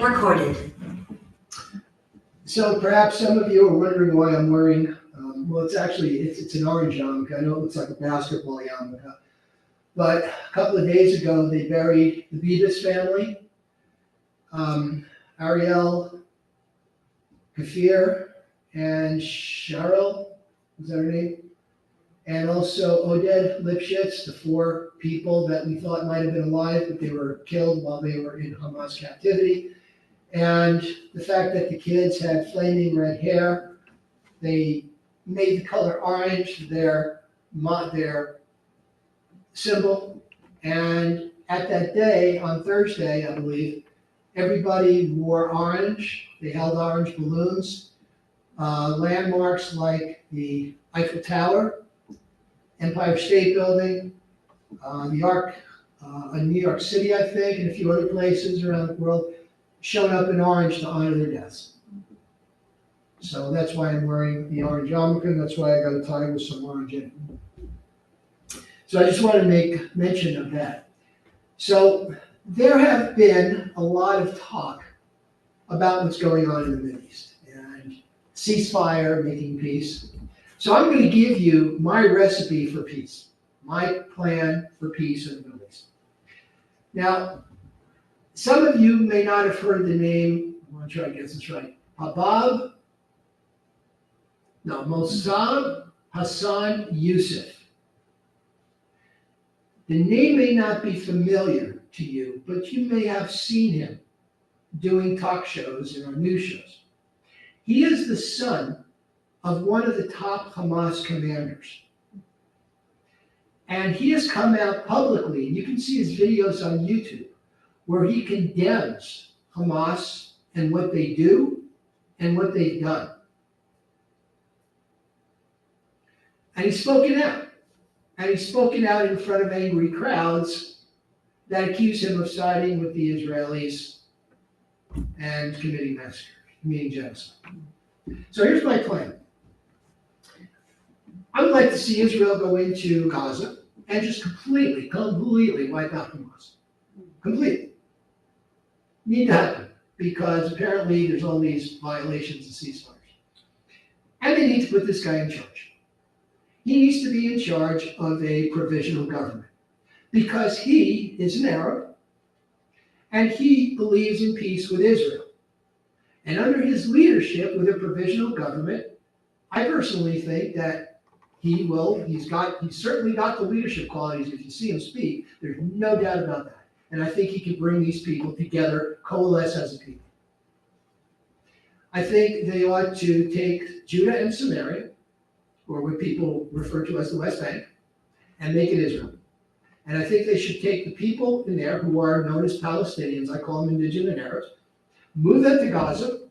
Recorded. So perhaps some of you are wondering why I'm wearing, well, it's an orange yarmulke. I know it looks like a basketball yarmulke. But a couple of days ago, they buried the Beavis family, Ariel, Kafir, and Cheryl, is that her name? And also Oded Lipschitz, the four people that we thought might have been alive, but they were killed while they were in Hamas captivity. And the fact that the kids had flaming red hair, they made the color orange their symbol. And at that day, on Thursday, I believe, everybody wore orange. They held orange balloons. Landmarks like the Eiffel Tower, Empire State Building, the Arc in New York City, I think, and a few other places around the world, showing up in orange to honor their deaths. So that's why I'm wearing the orange yarmulke, and that's why I got a tie with some orange in it. So I just want to make mention of that. So there have been a lot of talk about what's going on in the Middle East and ceasefire, making peace. So I'm going to give you my recipe for peace, my plan for peace in the Middle East. Now, some of you may not have heard the name, I'm going to try to get this right, Mossab Hassan Youssef. The name may not be familiar to you, but you may have seen him doing talk shows and on news shows. He is the son of one of the top Hamas commanders. And he has come out publicly, and you can see his videos on YouTube, where he condemns Hamas and what they do and what they've done. And he's spoken out. And he's spoken out in front of angry crowds that accuse him of siding with the Israelis and committing massacres, committing genocide. So here's my plan. I would like to see Israel go into Gaza and just completely wipe out Hamas. Completely. Need to happen, because apparently there's all these violations of ceasefires. And they need to put this guy in charge. He needs to be in charge of a provisional government, because he is an Arab and he believes in peace with Israel. And under his leadership with a provisional government, I personally think that he's certainly got the leadership qualities. If you see him speak, there's no doubt about that. And I think he can bring these people together, coalesce as a people. I think they ought to take Judah and Samaria, or what people refer to as the West Bank, and make it Israel. And I think they should take the people in there who are known as Palestinians, I call them indigenous Arabs, move them to Gaza,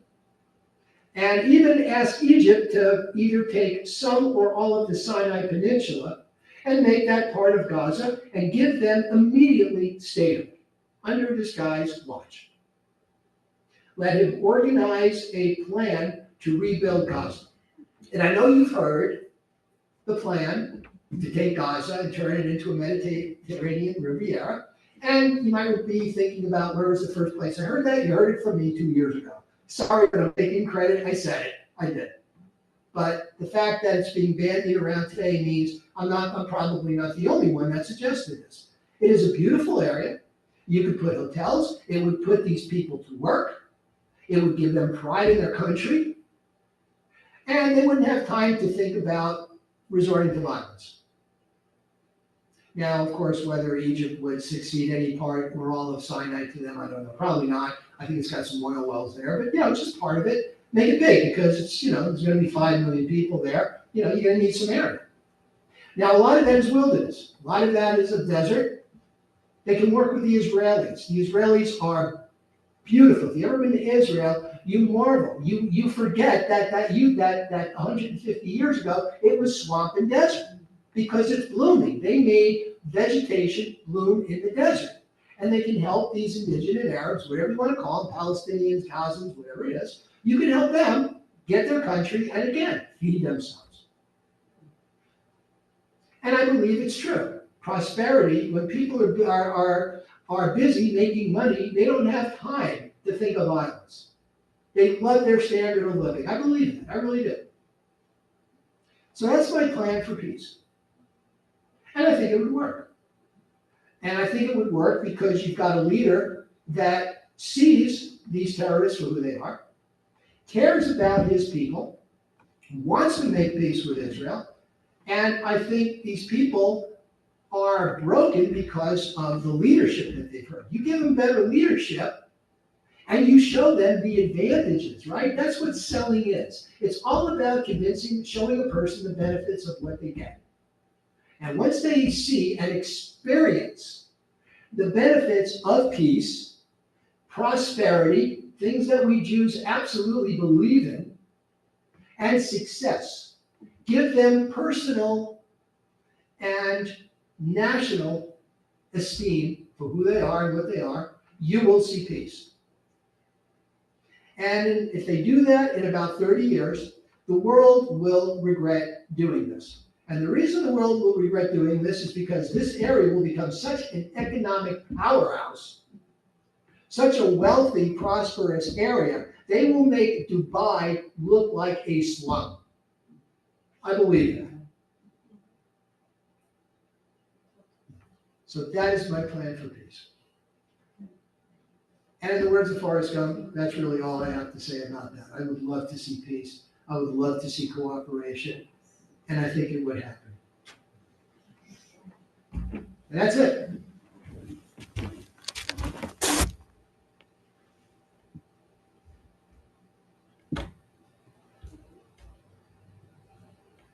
and even ask Egypt to either take some or all of the Sinai Peninsula and make that part of Gaza and give them immediately statehood under this guy's watch. Let him organize a plan to rebuild Gaza. And I know you've heard the plan to take Gaza and turn it into a Mediterranean Riviera. And you might be thinking about, where was the first place I heard that? You heard it from me 2 years ago. Sorry, but I'm taking credit. I said it. I did. But the fact that it's being bandied around today means I'm probably not the only one that suggested this. It is a beautiful area. You could put hotels. It would put these people to work. It would give them pride in their country. And they wouldn't have time to think about resorting to violence. Now, of course, whether Egypt would succeed any part or all of Sinai to them, I don't know. Probably not. I think it's got some oil wells there. But, it's just part of it. Make it big, because it's, there's going to be 5 million people there. You're going to need some area. Now, a lot of that is wilderness. A lot of that is a desert. They can work with the Israelis. The Israelis are beautiful. If you've ever been to Israel, you marvel. You forget that 150 years ago, it was swamp and desert, because it's blooming. They made vegetation bloom in the desert. And they can help these indigenous Arabs, whatever you want to call them, Palestinians, Gazans, whatever it is. You can help them get their country and, again, feed themselves. And I believe it's true. Prosperity, when people are busy making money. They don't have time to think of violence. They love their standard of living. I believe that. I really do. So that's my plan for peace. And I think it would work. And I think it would work because you've got a leader that sees these terrorists for who they are, cares about his people, wants to make peace with Israel. And I think these people are broken because of the leadership that they've heard. You give them better leadership and you show them the advantages, right? That's what selling is. It's all about convincing, showing a person the benefits of what they get. And once they see and experience the benefits of peace, prosperity, things that we Jews absolutely believe in, and success, give them personal and national esteem for who they are and what they are, you will see peace. And if they do that in about 30 years, the world will regret doing this. And the reason the world will regret doing this is because this area will become such an economic powerhouse, such a wealthy, prosperous area, they will make Dubai look like a slum. I believe that. So that is my plan for peace. And in the words of Forrest Gump, that's really all I have to say about that. I would love to see peace. I would love to see cooperation. And I think it would happen. And that's it.